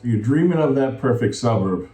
So you're dreaming of that perfect suburb.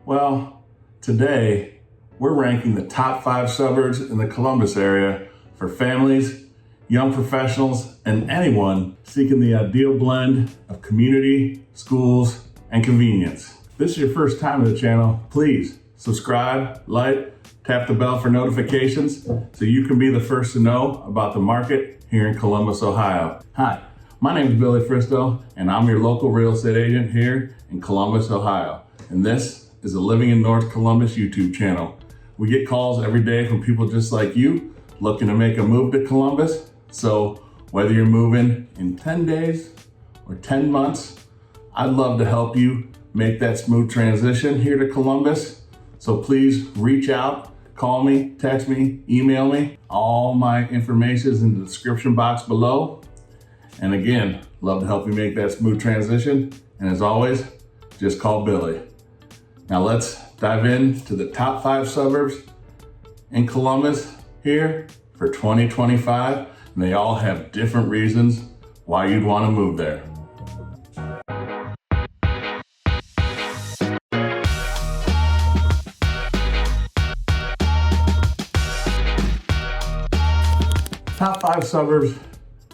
Well, today we're ranking the top 5 suburbs in the Columbus area for families, young professionals, and anyone seeking the ideal blend of community, schools, and convenience. If this is your first time to the channel, please subscribe, like, tap the bell for notifications so you can be the first to know about the market here in Columbus, Ohio. Hi, my name is Billy Fristo, and I'm your local real estate agent here in Columbus, Ohio. And this is the Living in North Columbus YouTube channel. We get calls every day from people just like you looking to make a move to Columbus. So whether you're moving in 10 days or 10 months, I'd love to help you make that smooth transition here to Columbus. So please reach out, call me, text me, email me. All my information is in the description box below. And again, love to help you make that smooth transition. And as always, just call Billy. Now let's dive into the top 5 suburbs in Columbus here for 2025. And they all have different reasons why you'd want to move there. Top 5 suburbs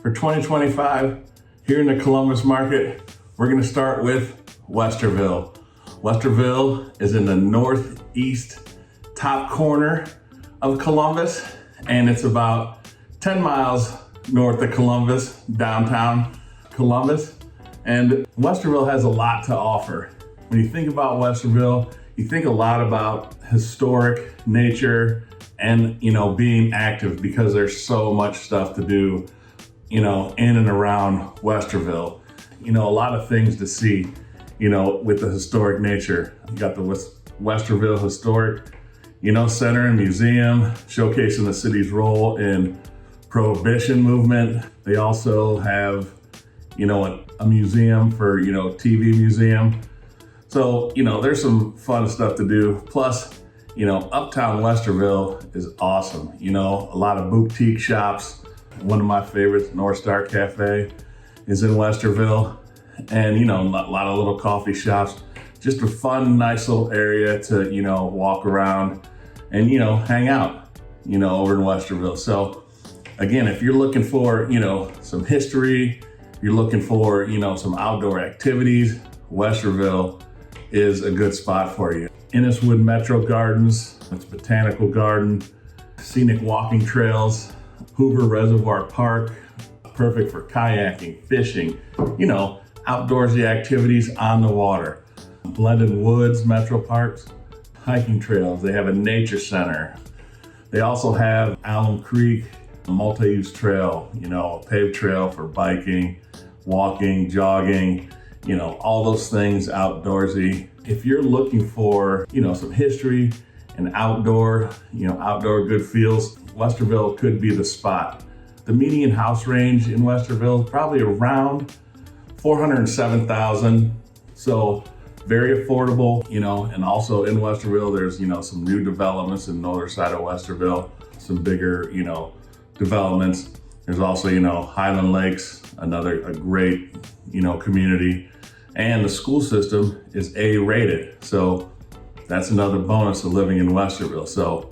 for 2025 here in the Columbus market. We're going to start with Westerville. Westerville is in the northeast top corner of Columbus, and it's about 10 miles north of Columbus, downtown Columbus. And Westerville has a lot to offer. When you think about Westerville, you think a lot about historic nature and, being active, because there's so much stuff to do, in and around Westerville. A lot of things to see, with the historic nature. You got the Westerville Historic, Center and Museum, showcasing the city's role in Prohibition movement. They also have, a museum for, TV museum. So, there's some fun stuff to do. Plus, uptown Westerville is awesome. A lot of boutique shops. One of my favorites, North Star Cafe, is in Westerville. And, a lot of little coffee shops. Just a fun, nice little area to, walk around and, hang out, over in Westerville. So again, if you're looking for, some history, you're looking for, some outdoor activities, Westerville is a good spot for you. Inniswood Metro Gardens, it's Botanical Garden, scenic walking trails, Hoover Reservoir Park, perfect for kayaking, fishing, outdoorsy activities on the water. Blended Woods Metro Parks, hiking trails. They have a nature center. They also have Alum Creek, a multi-use trail, a paved trail for biking, walking, jogging, all those things outdoorsy. If you're looking for, some history and outdoor good feels, Westerville could be the spot. The median house range in Westerville is probably around $407,000. So very affordable, and also in Westerville, there's, some new developments in the northern side of Westerville, some bigger, developments. There's also, Highland Lakes, a great, community. And the school system is A rated. So that's another bonus of living in Westerville. So,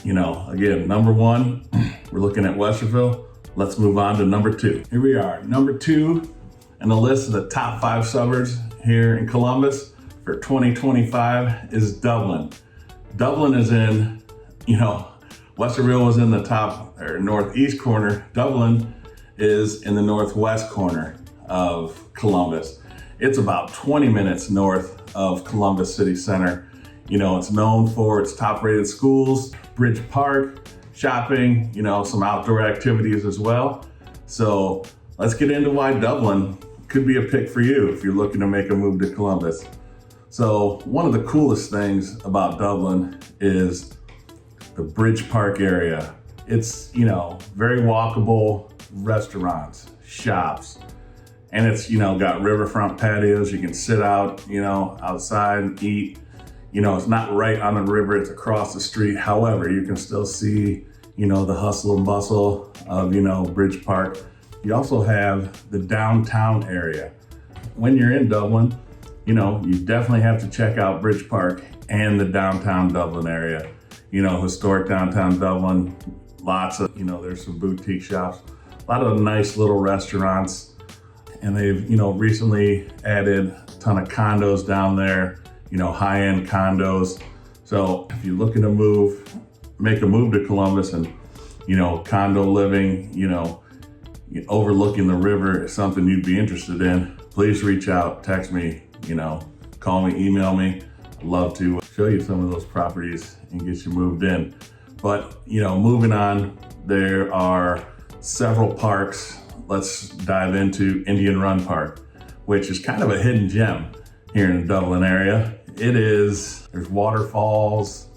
again, number 1, we're looking at Westerville. Let's move on to number 2. Here we are, number 2 in the list of the top 5 suburbs here in Columbus for 2025 is Dublin. Dublin is in, Westerville was in the top or northeast corner. Dublin is in the northwest corner of Columbus. It's about 20 minutes north of Columbus City Center. It's known for its top rated schools, Bridge Park, shopping, some outdoor activities as well. So let's get into why Dublin could be a pick for you if you're looking to make a move to Columbus. So one of the coolest things about Dublin is the Bridge Park area. It's, very walkable, restaurants, shops, and it's, got riverfront patios. You can sit out, outside and eat. It's not right on the river, it's across the street. However, you can still see, the hustle and bustle of, Bridge Park. You also have the downtown area. When you're in Dublin, you definitely have to check out Bridge Park and the downtown Dublin area. Historic downtown Dublin, lots of, there's some boutique shops, a lot of nice little restaurants, and they've, recently added a ton of condos down there, high-end condos. So if you're looking to make a move to Columbus and, condo living, overlooking the river is something you'd be interested in, please reach out, text me, call me, email me. I'd love to show you some of those properties and get you moved in. But, moving on, there are several parks. Let's dive into Indian Run Park, which is kind of a hidden gem here in the Dublin area. There's waterfalls,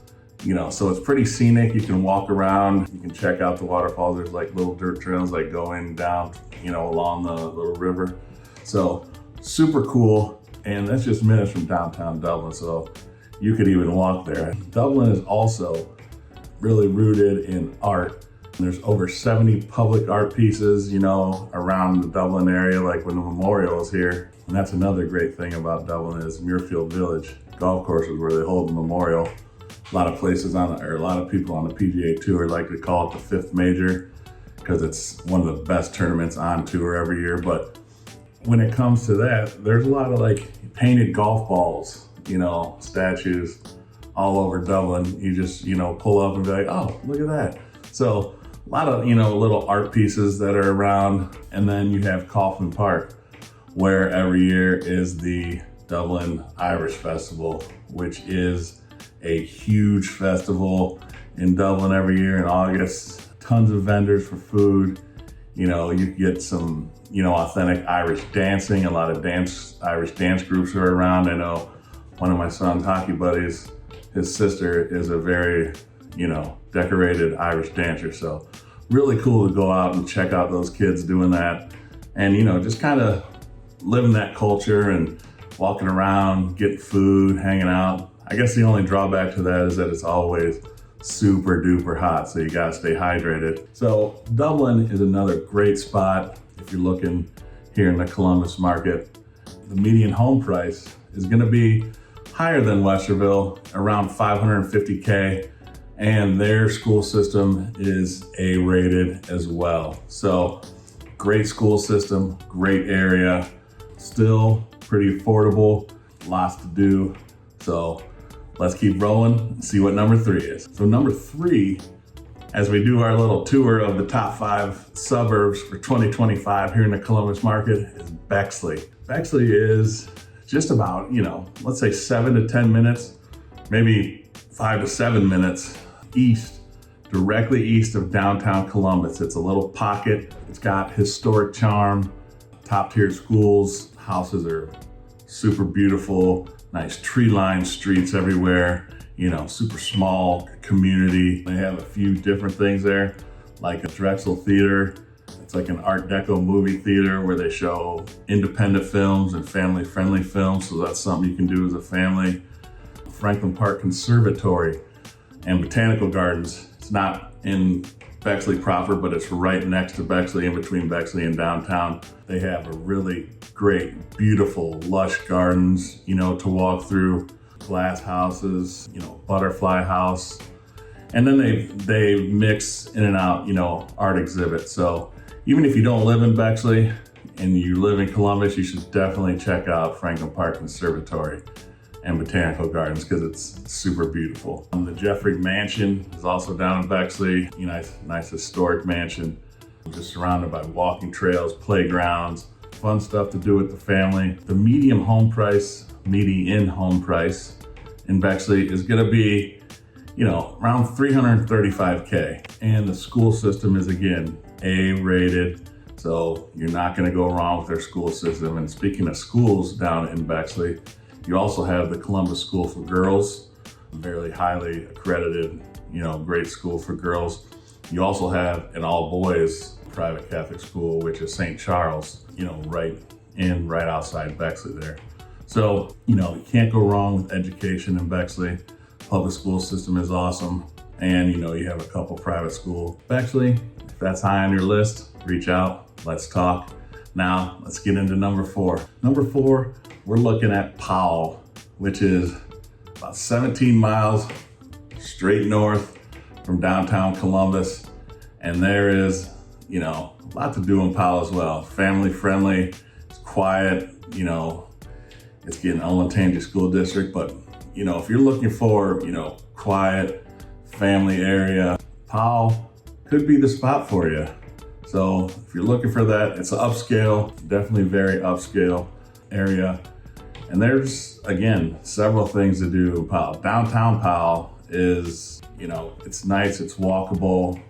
so it's pretty scenic. You can walk around, you can check out the waterfalls. There's like little dirt trails like going down, along the little river. So super cool. And that's just minutes from downtown Dublin. So you could even walk there. Dublin is also really rooted in art. There's over 70 public art pieces, around the Dublin area, like when the memorial is here. And that's another great thing about Dublin is Muirfield Village golf courses where they hold the memorial. A lot of places a lot of people on the PGA Tour like to call it the fifth major because it's one of the best tournaments on tour every year. But when it comes to that, there's a lot of like painted golf balls, statues all over Dublin. You just, pull up and be like, oh, look at that. So a lot of, little art pieces that are around. And then you have Coffin Park, where every year is the Dublin Irish Festival, which is a huge festival in Dublin every year in August. Tons of vendors for food. You get some, authentic Irish dancing. A lot of Irish dance groups are around. I know one of my son's hockey buddies, his sister is a very, decorated Irish dancer. So really cool to go out and check out those kids doing that. And, just kind of living that culture and walking around, getting food, hanging out. I guess the only drawback to that is that it's always super duper hot, so you gotta stay hydrated. So Dublin is another great spot if you're looking here in the Columbus market. The median home price is gonna be higher than Westerville, around $550K, and their school system is A-rated as well. So great school system, great area, still pretty affordable, lots to do. So let's keep rolling and see what number 3 is. So number 3, as we do our little tour of the top 5 suburbs for 2025 here in the Columbus market, is Bexley. Bexley is just about, let's say 7 to 10 minutes, maybe 5 to 7 minutes east, directly east of downtown Columbus. It's a little pocket. It's got historic charm, top tier schools, houses are super beautiful, nice tree-lined streets everywhere, super small community. They have a few different things there, like a Drexel Theater. It's like an Art Deco movie theater where they show independent films and family-friendly films, so that's something you can do as a family. Franklin Park Conservatory and Botanical Gardens. It's not in Bexley proper, but it's right next to Bexley, in between Bexley and downtown. They have a really great, beautiful, lush gardens, to walk through, glass houses, butterfly house. And then they mix in and out, art exhibits. So even if you don't live in Bexley and you live in Columbus, you should definitely check out Franklin Park Conservatory and Botanical Gardens because it's super beautiful. The Jeffrey Mansion is also down in Bexley, nice historic mansion, just surrounded by walking trails, playgrounds, fun stuff to do with the family. The median home price in Bexley is gonna be, around $335K. And the school system is, again, A-rated. So you're not gonna go wrong with their school system. And speaking of schools down in Bexley, you also have the Columbus School for Girls, very highly accredited, great school for girls. You also have an all-boys private Catholic school, which is St. Charles, right outside Bexley there. So, you can't go wrong with education in Bexley. Public school system is awesome. And, you have a couple private schools. Bexley, if that's high on your list, reach out, let's talk. Now, let's get into number 4. Number 4, we're looking at Powell, which is about 17 miles straight north from downtown Columbus. And there is, a lot to do in Powell as well. Family friendly, it's quiet, it's getting Olentangy School District, but if you're looking for, quiet family area, Powell could be the spot for you. So if you're looking for that, it's an upscale, definitely very upscale area. And there's, again, several things to do in Powell. Downtown Powell is, it's nice, it's walkable.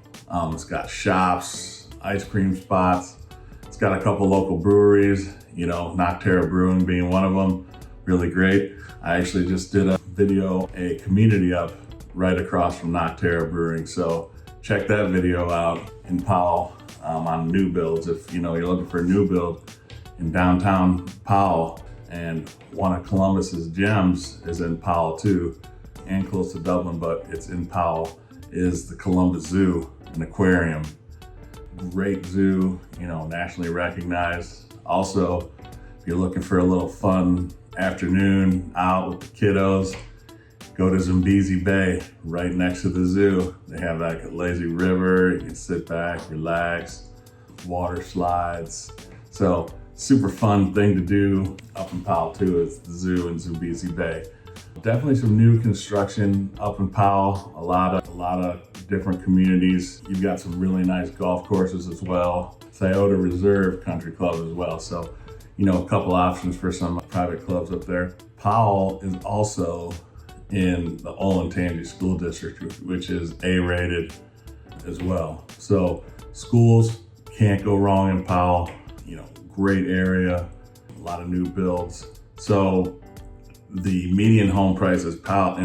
It's got shops, ice cream spots. It's got a couple local breweries, Nocterra Brewing being one of them, really great. I actually just did a video, a community up right across from Nocterra Brewing. So check that video out in Powell on new builds. If you're looking for a new build in downtown Powell, and one of Columbus's gems is in Powell too, and close to Dublin, but it's in Powell, is the Columbus Zoo and Aquarium. Great zoo, nationally recognized. Also, if you're looking for a little fun afternoon out with the kiddos, go to Zambezi Bay, right next to the zoo. They have like a lazy river, you can sit back, relax, water slides. So super fun thing to do up in Powell too, is the zoo in Zambezi Bay. Definitely some new construction up in Powell, a lot of different communities. You've got some really nice golf courses as well. Scioto Reserve Country Club as well. So, a couple options for some private clubs up there. Powell is also in the Olentangy School District, which is A-rated as well. So schools can't go wrong in Powell, great area, a lot of new builds. So the median home price in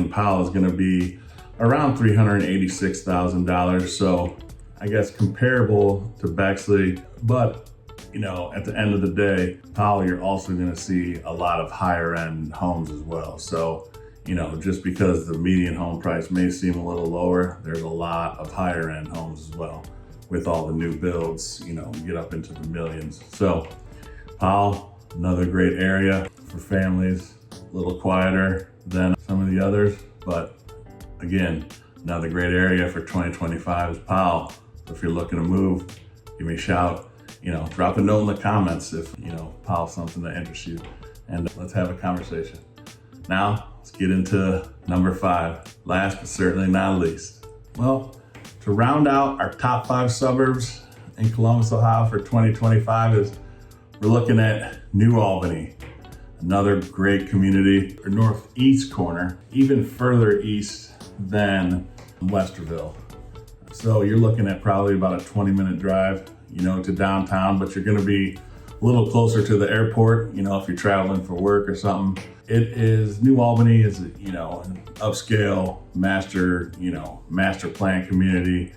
Powell is gonna be around $386,000. So I guess comparable to Bexley, but at the end of the day, Powell, you're also gonna see a lot of higher end homes as well. So, just because the median home price may seem a little lower, there's a lot of higher end homes as well with all the new builds, get up into the millions. So Powell, another great area for families, a little quieter than some of the others, but again, another great area for 2025 is Powell. So if you're looking to move, give me a shout. Drop a note in the comments if, Powell's something that interests you, and let's have a conversation. Now, let's get into number 5, last but certainly not least. Well, to round out our top 5 suburbs in Columbus, Ohio for 2025 is we're looking at New Albany, another great community, or northeast corner, even further east than Westerville. So you're looking at probably about a 20-minute drive, to downtown, but you're gonna be a little closer to the airport, if you're traveling for work or something. New Albany is, an upscale master plan community.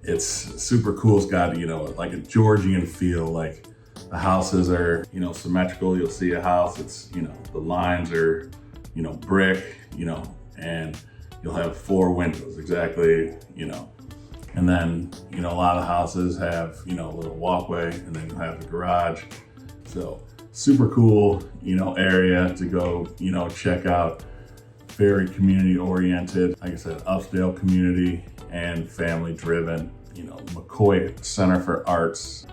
It's super cool. It's got, like a Georgian feel, like the houses are, symmetrical. You'll see a house, it's, the lines are, brick, and you'll have 4 windows exactly, and then, a lot of houses have, a little walkway, and then you'll have the garage. So super cool, area to go, check out. Very community oriented. Like I said, upscale community and family driven. McCoy Center for Arts.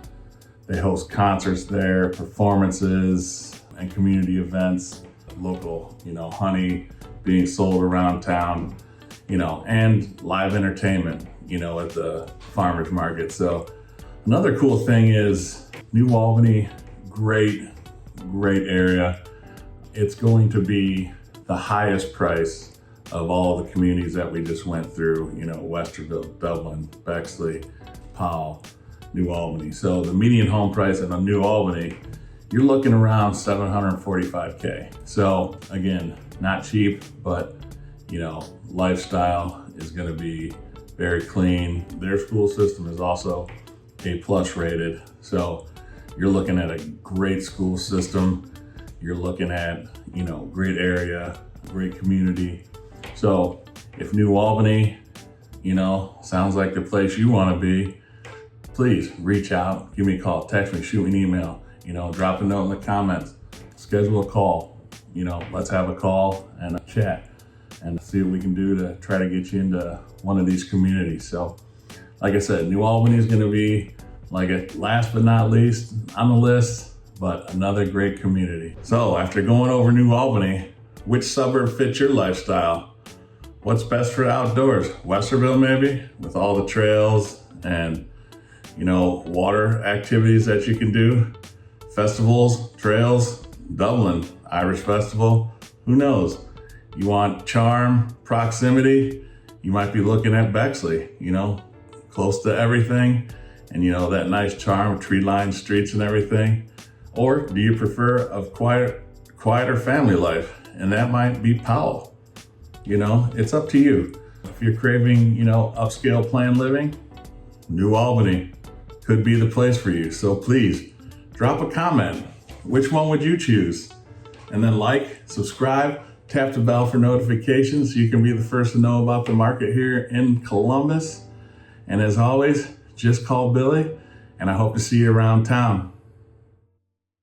They host concerts there, performances, and community events. Local, honey being sold around town, and live entertainment, at the farmers market. So another cool thing is New Albany, great area. It's going to be the highest price of all the communities that we just went through, Westerville, Dublin, Bexley, Powell, New Albany. So the median home price in New Albany, you're looking around $745K. So again, not cheap, but lifestyle is gonna be very clean. Their school system is also A+ rated. So you're looking at a great school system. You're looking at, great area, great community. So if New Albany, sounds like the place you want to be, please reach out, give me a call, text me, shoot me an email. drop a note in the comments, schedule a call, let's have a call and a chat and see what we can do to try to get you into one of these communities. So like I said, New Albany is going to be like a last but not least on the list, but another great community. So after going over New Albany, which suburb fits your lifestyle? What's best for outdoors? Westerville maybe, with all the trails and water activities that you can do, festivals, trails, Dublin, Irish Festival, who knows? You want charm, proximity, you might be looking at Bexley, close to everything, and that nice charm, tree-lined streets and everything. Or do you prefer a quieter family life? And that might be Powell. It's up to you. If you're craving, upscale planned living, New Albany could be the place for you. So please drop a comment. Which one would you choose? And then like, subscribe, tap the bell for notifications so you can be the first to know about the market here in Columbus. And as always, just call Billy, and I hope to see you around town.